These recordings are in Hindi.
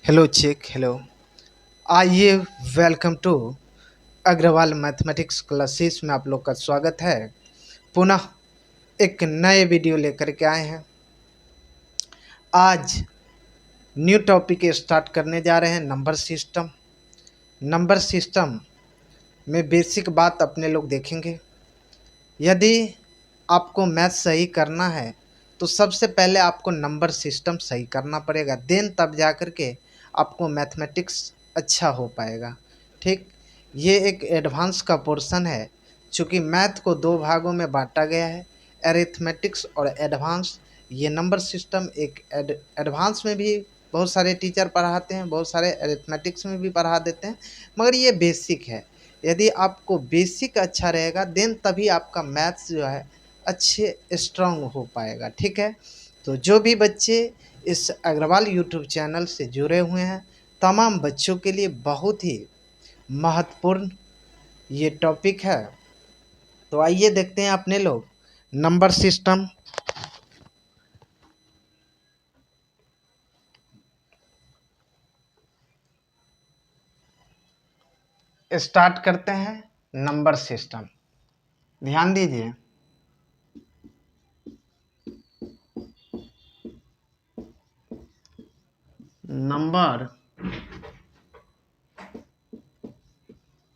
Hello check hello. आइए, welcome to Agarwal mathematics classes में आप लोग का स्वागत है। पुनः एक नए वीडियो लेकर के आए हैं। आज न्यू टॉपिक स्टार्ट करने जा रहे हैं, नंबर सिस्टम। नंबर सिस्टम में बेसिक बात अपने लोग देखेंगे। यदि आपको मैथ सही करना है तो सबसे पहले आपको नंबर सिस्टम सही करना पड़ेगा, देन तब जा कर के आपको मैथमेटिक्स अच्छा हो पाएगा। ठीक, ये एक एडवांस का पोर्शन है। चूँकि मैथ को दो भागों में बांटा गया है, एरिथमेटिक्स और एडवांस। ये नंबर सिस्टम एक एडवांस में भी बहुत सारे टीचर पढ़ाते हैं, बहुत सारे एरिथमेटिक्स में भी पढ़ा देते हैं, मगर ये बेसिक है। यदि आपको बेसिक अच्छा रहेगा देन तभी आपका मैथ्स जो है अच्छे स्ट्रांग हो पाएगा। ठीक है, तो जो भी बच्चे इस अग्रवाल यूट्यूब चैनल से जुड़े हुए हैं, तमाम बच्चों के लिए बहुत ही महत्वपूर्ण ये टॉपिक है। तो आइए देखते हैं अपने लोग नंबर सिस्टम। स्टार्ट करते हैं नंबर सिस्टम। ध्यान दीजिए, नंबर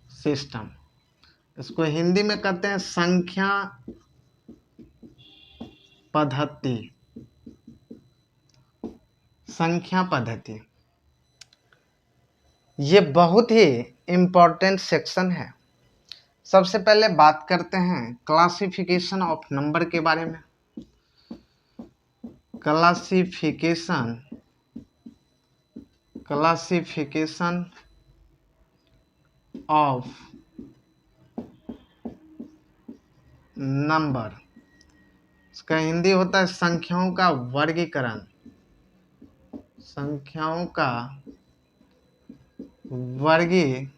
सिस्टम, इसको हिंदी में कहते हैं संख्या पद्धति। संख्या पद्धति ये बहुत ही इम्पोर्टेंट सेक्शन है। सबसे पहले बात करते हैं क्लासिफिकेशन ऑफ नंबर के बारे में। क्लासिफिकेशन क्लासिफिकेशन ऑफ नंबर, इसका हिंदी होता है संख्याओं का वर्गीकरण। संख्याओं का वर्गीकरण।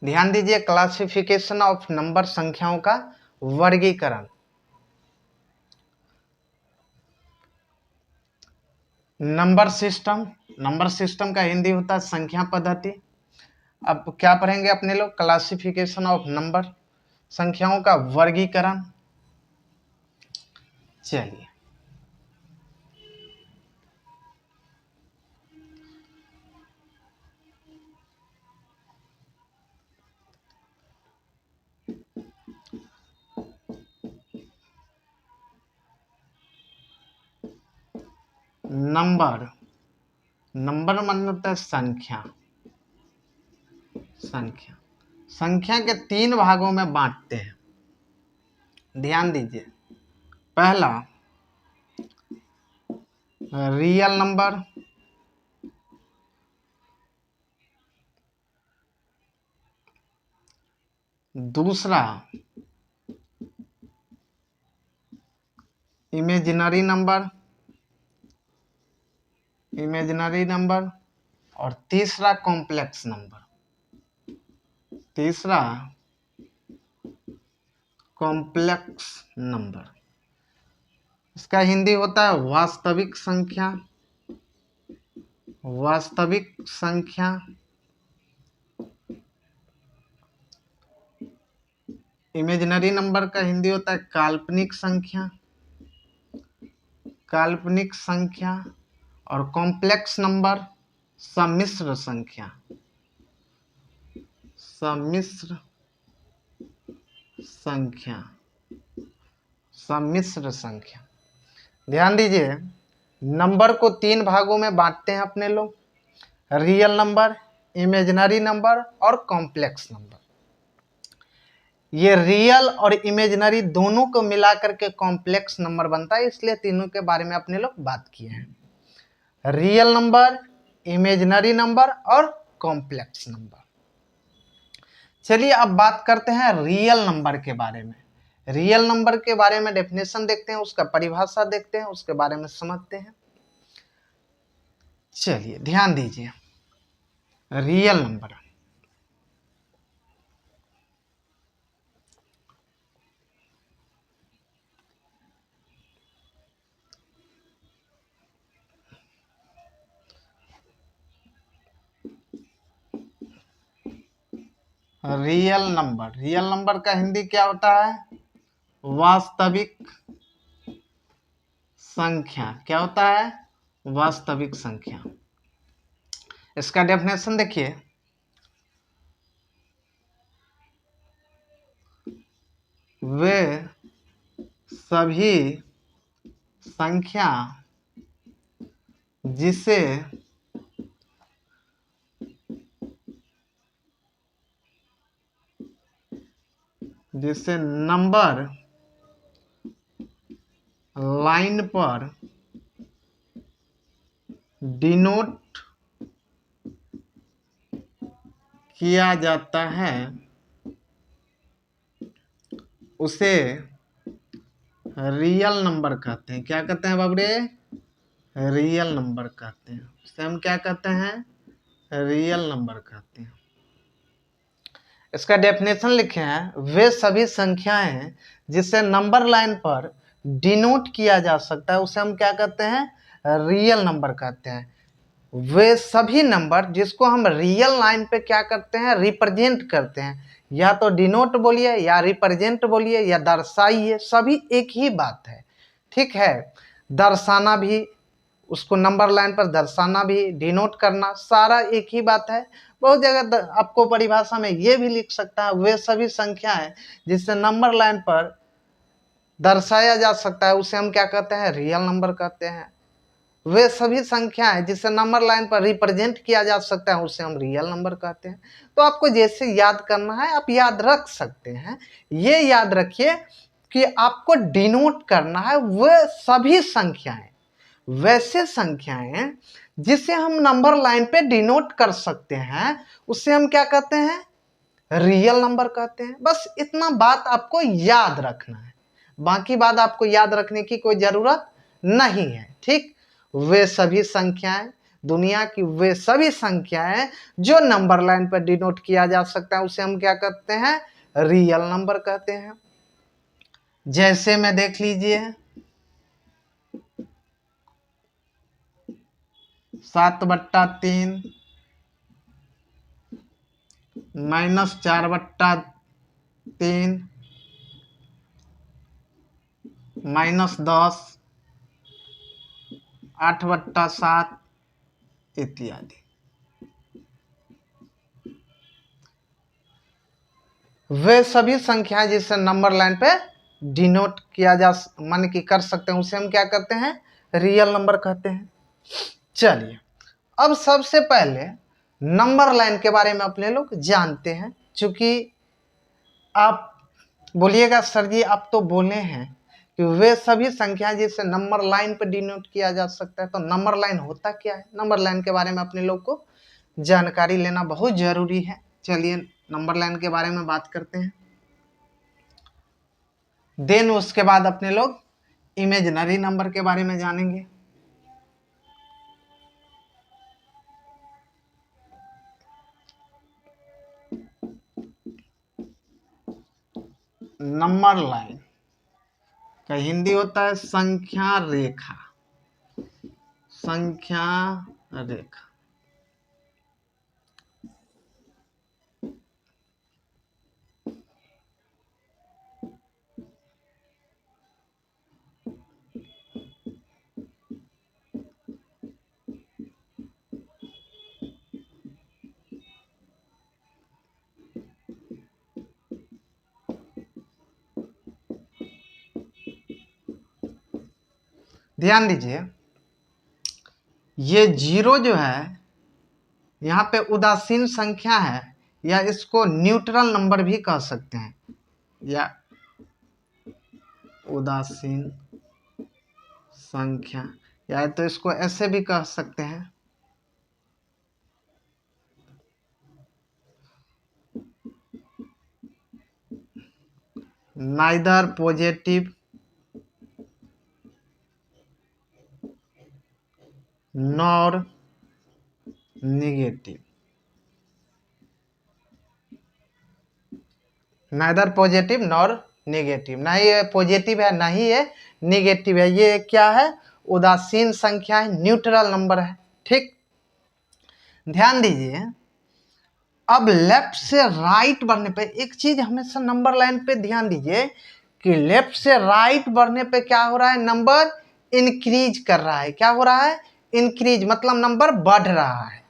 ध्यान दीजिए, क्लासिफिकेशन ऑफ नंबर, संख्याओं का वर्गीकरण। नंबर सिस्टम का हिंदी होता है संख्या पद्धति। अब क्या पढ़ेंगे अपने लोग? क्लासिफिकेशन ऑफ नंबर, संख्याओं का वर्गीकरण। चलिए, नंबर नंबर मतलब होता है संख्या। संख्या संख्या के तीन भागों में बांटते हैं। ध्यान दीजिए, पहला रियल नंबर, दूसरा इमेजिनरी नंबर और तीसरा कॉम्प्लेक्स नंबर। तीसरा कॉम्प्लेक्स नंबर, इसका हिंदी होता है वास्तविक संख्या। वास्तविक संख्या, इमेजिनरी नंबर का हिंदी होता है काल्पनिक संख्या। काल्पनिक संख्या और कॉम्प्लेक्स नंबर सम्मिश्र संख्या। सम्मिश्र संख्या, सम्मिश्र संख्या। ध्यान दीजिए, नंबर को तीन भागों में बांटते हैं अपने लोग, रियल नंबर, इमेजिनरी नंबर और कॉम्प्लेक्स नंबर। ये रियल और इमेजिनरी दोनों को मिलाकर के कॉम्प्लेक्स नंबर बनता है, इसलिए तीनों के बारे में अपने लोग बात किए हैं। रियल नंबर, इमेजिनरी नंबर और कॉम्प्लेक्स नंबर। चलिए अब बात करते हैं रियल नंबर के बारे में। रियल नंबर के बारे में डेफिनेशन देखते हैं, उसका परिभाषा देखते हैं, उसके बारे में समझते हैं। चलिए ध्यान दीजिए, रियल नंबर। रियल नंबर का हिंदी क्या होता है? वास्तविक संख्या। क्या होता है? वास्तविक संख्या। इसका डेफिनेशन देखिए, वे सभी संख्या जिसे नंबर लाइन पर डिनोट किया जाता है उसे रियल नंबर कहते हैं। क्या कहते हैं बाबूरे? रियल नंबर कहते हैं। उसे हम क्या कहते हैं? रियल नंबर कहते हैं। इसका डेफिनेशन लिखे हैं, वे सभी संख्याएं जिसे नंबर लाइन पर डिनोट किया जा सकता है उसे हम क्या कहते हैं? रियल नंबर कहते हैं। वे सभी नंबर जिसको हम रियल लाइन पे क्या करते हैं? रिप्रेजेंट करते हैं। या तो डिनोट बोलिए या रिप्रेजेंट बोलिए या दर्शाइए, सभी एक ही बात है। ठीक है, दर्शाना भी, उसको नंबर लाइन पर दर्शाना भी, डिनोट करना, सारा एक ही बात है। बहुत जगह आपको परिभाषा में ये भी लिख सकता है, वे सभी संख्याएं जिससे नंबर लाइन पर दर्शाया जा सकता है उसे हम क्या कहते हैं? रियल नंबर कहते हैं। वे सभी संख्याएं जिसे नंबर लाइन पर रिप्रेजेंट किया जा सकता है उसे हम रियल नंबर कहते हैं। तो आपको जैसे याद करना है आप याद रख सकते हैं। ये याद रखिए कि आपको डिनोट करना है वे सभी संख्याएं, वैसे संख्याएं जिसे हम नंबर लाइन पे डिनोट कर सकते हैं उसे हम क्या कहते हैं? रियल नंबर कहते हैं। बस इतना बात आपको याद रखना है, बाकी बात आपको याद रखने की कोई जरूरत नहीं है। ठीक, वे सभी संख्याएं, दुनिया की वे सभी संख्याएं जो नंबर लाइन पर डिनोट किया जा सकता है उसे हम क्या कहते हैं? रियल नंबर कहते हैं। जैसे में देख लीजिए, 7/3 -4/3 -10 8/7 इत्यादि। वे सभी संख्याएं जिसे नंबर लाइन पे डिनोट किया जा मान की कर सकते हैं उसे हम क्या कहते हैं? रियल नंबर कहते हैं। चलिए, अब सबसे पहले नंबर लाइन के बारे में अपने लोग जानते हैं। चूंकि आप बोलिएगा सर जी आप तो बोले हैं कि वे सभी संख्याएं जिसे नंबर लाइन पर डिनोट किया जा सकता है, तो नंबर लाइन होता क्या है? नंबर लाइन के बारे में अपने लोग को जानकारी लेना बहुत जरूरी है। चलिए नंबर लाइन के बारे में बात करते हैं, देन उसके बाद अपने लोग इमेजिनरी नंबर के बारे में जानेंगे। नंबर लाइन का हिंदी होता है संख्या रेखा। संख्या रेखा। ध्यान दीजिए, ये जीरो जो है यहाँ पे उदासीन संख्या है, या इसको न्यूट्रल नंबर भी कह सकते हैं, या उदासीन संख्या, या तो इसको ऐसे भी कह सकते हैं, neither positive nor negative. Neither positive nor negative, ना ही ये पॉजिटिव है ना ही ये नेगेटिव है। ये क्या है? उदासीन संख्या है, न्यूट्रल नंबर है। ठीक, ध्यान दीजिए, अब लेफ्ट से राइट बढ़ने पे एक चीज हमेशा नंबर लाइन पे ध्यान दीजिए कि लेफ्ट से राइट बढ़ने पे क्या हो रहा है, नंबर इंक्रीज कर रहा है। क्या हो रहा है, इंक्रीज, मतलब नंबर बढ़ रहा है।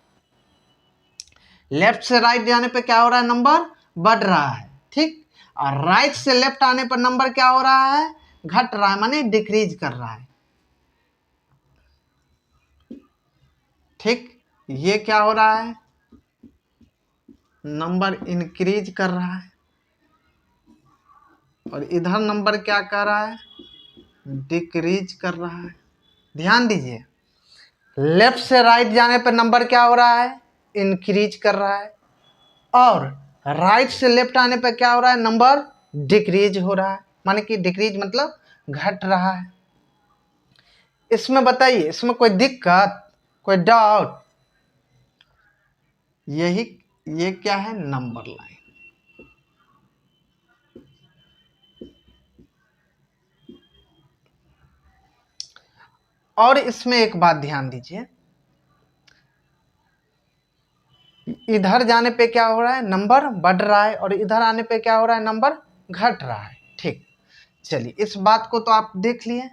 लेफ्ट से राइट जाने पे क्या हो रहा है, नंबर बढ़ रहा है, ठीक। और राइट से लेफ्ट आने पर नंबर क्या हो रहा है, घट रहा है, माने डिक्रीज कर रहा है, ठीक। ये क्या हो रहा है, नंबर इंक्रीज कर रहा है, और इधर नंबर क्या कर रहा है, डिक्रीज कर रहा है। ध्यान दीजिए, लेफ्ट से राइट जाने पर नंबर क्या हो रहा है, इंक्रीज कर रहा है, और राइट से लेफ्ट आने पर क्या हो रहा है, नंबर डिक्रीज हो रहा है, माने कि डिक्रीज मतलब घट रहा है। इसमें बताइए, इसमें कोई दिक्कत, कोई डाउट? यही, ये क्या है, नंबर लाइन। और इसमें एक बात ध्यान दीजिए, इधर जाने पे क्या हो रहा है, नंबर बढ़ रहा है, और इधर आने पे क्या हो रहा है, नंबर घट रहा है, ठीक। चलिए, इस बात को तो आप देख लिए।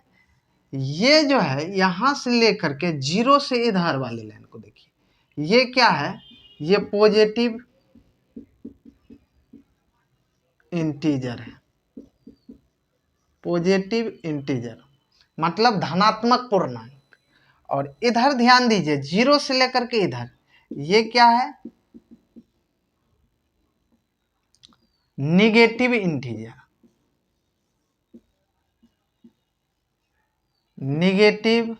ये जो है यहां से लेकर के जीरो से इधर वाली लाइन को देखिए, ये क्या है, ये पॉजिटिव इंटीजर है। पॉजिटिव इंटीजर मतलब धनात्मक पूर्णांक। और इधर ध्यान दीजिए, जीरो से लेकर के इधर, ये क्या है, निगेटिव इंटीजर। निगेटिव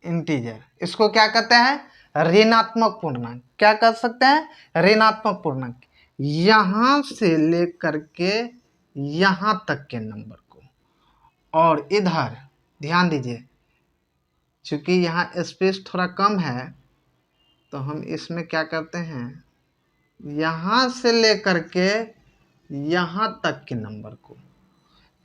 इंटीजर, इसको क्या कहते हैं, ऋणात्मक पूर्णांक। क्या कर सकते हैं, ऋणात्मक पूर्णांक। यहां से लेकर के यहां तक के नंबर को, और इधर ध्यान दीजिए, चूंकि यहाँ स्पेस थोड़ा कम है तो हम इसमें क्या करते हैं, यहां से लेकर के यहां तक के नंबर को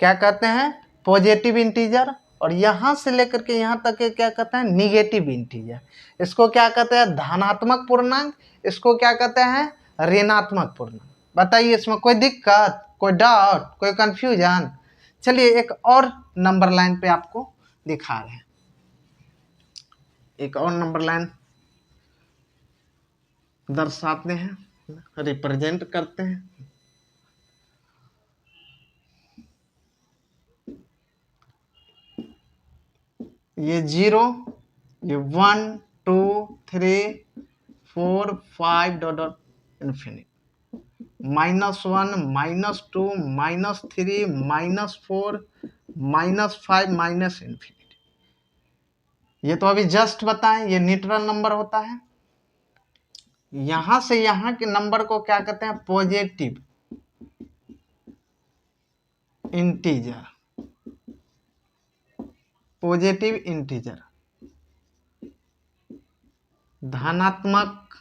क्या कहते हैं, पॉजिटिव इंटीजर, और यहां से लेकर के यहां तक के क्या कहते हैं, निगेटिव इंटीजर। इसको क्या कहते हैं, धनात्मक पूर्णांक, इसको क्या कहते हैं, ऋणात्मक पूर्णांक। बताइए, इसमें कोई दिक्कत, कोई डाउट, कोई कंफ्यूजन? चलिए एक और नंबर लाइन पे आपको दिखा रहे हैं, एक और नंबर लाइन दर्शाते हैं, रिप्रेजेंट करते हैं। ये 0, ये 1 2 3 4 5 dot dot infinite, -1 -2 -3 -4 -5 minus infinite. ये तो अभी जस्ट बताएं, ये न्यूट्रल नंबर होता है। यहां से यहां के नंबर को क्या कहते हैं, पॉजिटिव इंटीजर। पॉजिटिव इंटीजर, धनात्मक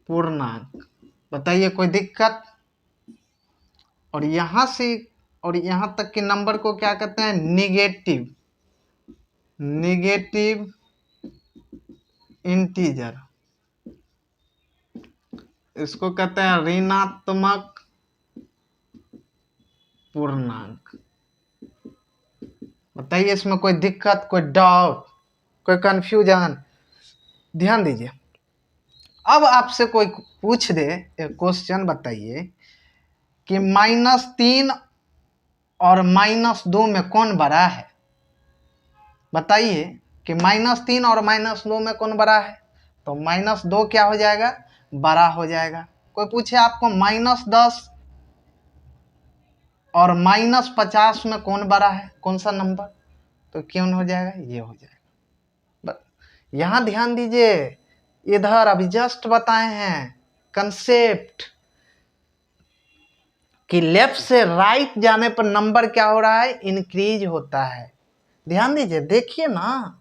पूर्णांक। बताइए, कोई दिक्कत? और यहां से और यहां तक के नंबर को क्या कहते हैं, निगेटिव, निगेटिव इंटीजर। इसको कहते हैं ऋणात्मक पूर्णांक। बताइए, इसमें कोई दिक्कत, कोई डाउट, कोई कंफ्यूजन? ध्यान दीजिए, अब आपसे कोई पूछ दे एक क्वेश्चन, बताइए कि -3 और -2 में कौन बड़ा है। बताइए कि -3 और -2 में कौन बड़ा है, तो -2 क्या हो जाएगा, बड़ा हो जाएगा। कोई पूछे आपको -10 और -50 में कौन बड़ा है, कौन सा नंबर, तो क्यों हो जाएगा, ये हो जाएगा। यहां ध्यान दीजिए, इधर अभी जस्ट बताए हैं कंसेप्ट कि लेफ्ट से राइट जाने पर नंबर क्या हो रहा है, इंक्रीज होता है। ध्यान दीजिए, देखिए ना,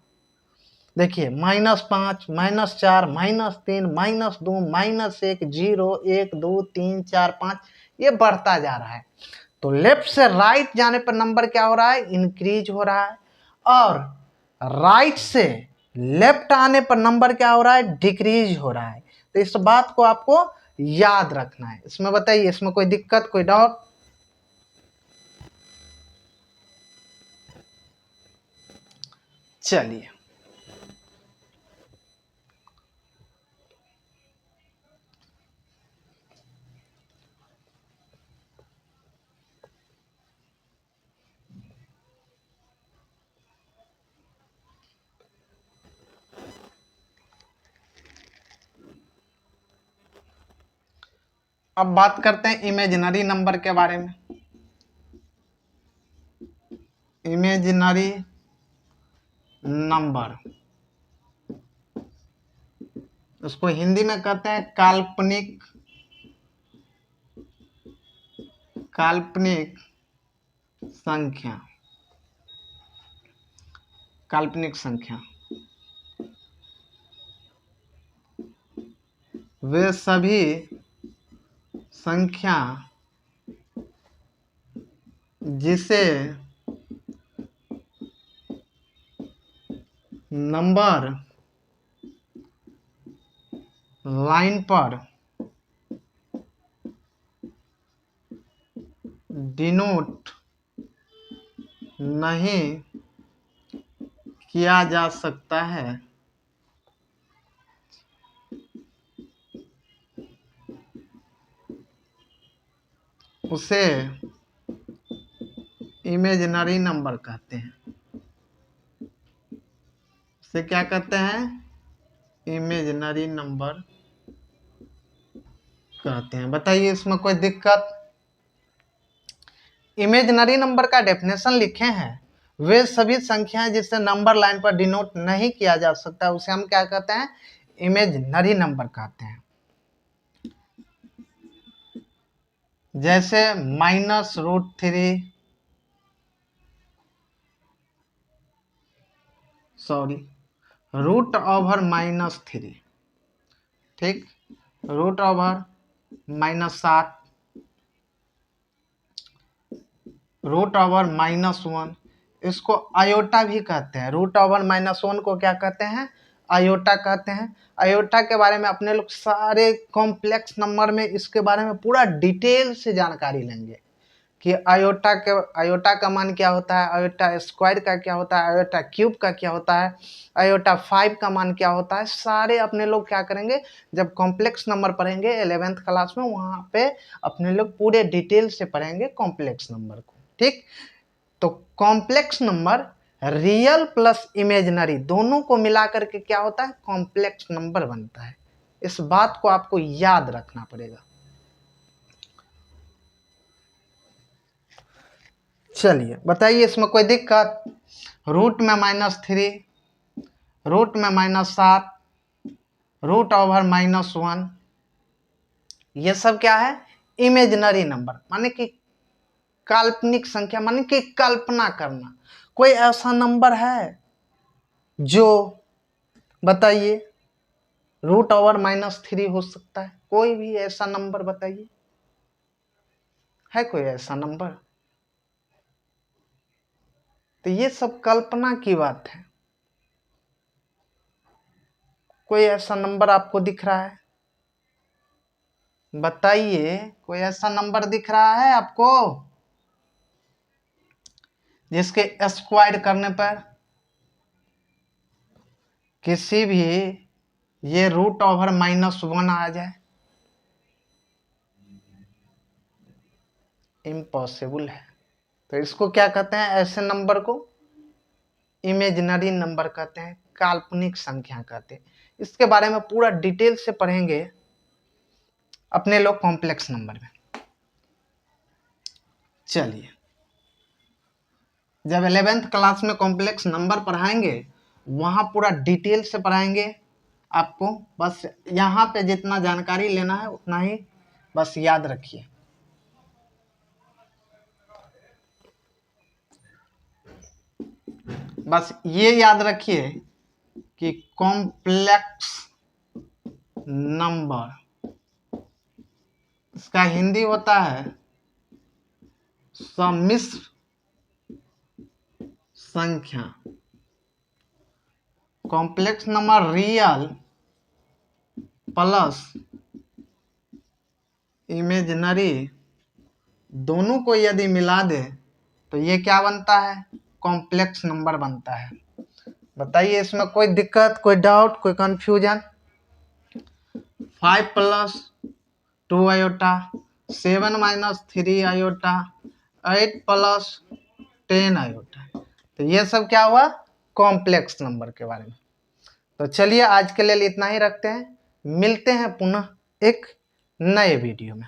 देखिए -5 -4 -3 -2 -1 0 1 2 3 4 5, ये बढ़ता जा रहा है। तो लेफ्ट से राइट जाने पर नंबर क्या हो रहा है, इंक्रीज हो रहा है, और राइट से लेफ्ट आने पर नंबर क्या हो रहा है, डिक्रीज हो रहा है। तो इस बात को आपको याद रखना है। इसमें बताइए, इसमें कोई दिक्कत, कोई डाउट? चलिए, अब बात करते हैं इमेजिनरी नंबर के बारे में। इमेजिनरी नंबर, उसको हिंदी में कहते हैं काल्पनिक, काल्पनिक संख्या, काल्पनिक संख्या। वे सभी संख्या जिसे नंबर लाइन पर डिनोट नहीं किया जा सकता है, उसे इमेजिनरी नंबर कहते हैं। उसे क्या कहते हैं, इमेजिनरी नंबर कहते हैं। बताइए, इसमें कोई दिक्कत? इमेजिनरी नंबर का डेफिनेशन लिखे हैं, वे सभी संख्याएं जिसे नंबर लाइन पर डिनोट नहीं किया जा सकता, उसे हम क्या कहते हैं, इमेजिनरी नंबर कहते हैं। जैसे -√3, सॉरी, √/-3, ठीक, √/-7, √/-1, इसको आयोटा भी कहते हैं। √/-1 को क्या कहते हैं, आयोटा कहते हैं। आयोटा के बारे में अपने लोग सारे कॉम्प्लेक्स नंबर में इसके बारे में पूरा डिटेल से जानकारी लेंगे कि आयोटा का मान क्या होता है, आयोटा स्क्वायर का क्या होता है, आयोटा क्यूब का क्या होता है, आयोटा 5 का मान क्या होता है। सारे अपने लोग क्या करेंगे, जब कॉम्प्लेक्स नंबर पढ़ेंगे 11th क्लास में, वहाँ पे अपने लोग पूरे डिटेल से पढ़ेंगे कॉम्प्लेक्स नंबर को, ठीक। तो complex number real plus imaginary दोनों को मिला करके क्या होता है, कॉम्प्लेक्स नंबर बनता है। इस बात को आपको याद रखना पड़ेगा। चलिए बताइए, इसमें कोई दिक्कत? रूट में -3, रूट में -7, √/-1, ये सब क्या है, इमेजिनरी नंबर, माने कि काल्पनिक संख्या, माने कि कल्पना करना। कोई ऐसा नंबर है जो, बताइए, √/-3 हो सकता है? कोई भी ऐसा नंबर बताइए, है कोई ऐसा नंबर? तो ये सब कल्पना की बात है। कोई ऐसा नंबर आपको दिख रहा है? बताइए, कोई ऐसा नंबर दिख रहा है आपको जिसके स्क्वायर करने पर किसी भी ये √/-1 आ जाए? इम्पॉसिबल है। तो इसको क्या कहते हैं, ऐसे नंबर को इमेजिनरी नंबर कहते हैं, काल्पनिक संख्या कहते हैं। इसके बारे में पूरा डिटेल से पढ़ेंगे अपने लोग कॉम्प्लेक्स नंबर में। चलिए, जब 11th क्लास में कॉम्प्लेक्स नंबर पढ़ाएंगे वहाँ पूरा डिटेल से पढ़ाएंगे आपको। बस यहाँ पे जितना जानकारी लेना है उतना ही बस याद रखिए। बस ये याद रखिए कि कॉम्प्लेक्स नंबर, इसका हिंदी होता है सम्मिश्र संख्या। Complex number real plus imaginary दोनों को यदि मिला दे तो ये क्या बनता है? कॉम्प्लेक्स नंबर बनता है। बताइए इसमें कोई दिक्कत, कोई डाउट, कोई confusion? 5 plus 2 iota, 7 minus 3 iota, 8 plus 10 iota, तो ये सब क्या हुआ? कॉम्प्लेक्स नंबर के बारे में। तो चलिए आज के लिए इतना ही रखते हैं, मिलते हैं पुनः एक नए वीडियो में।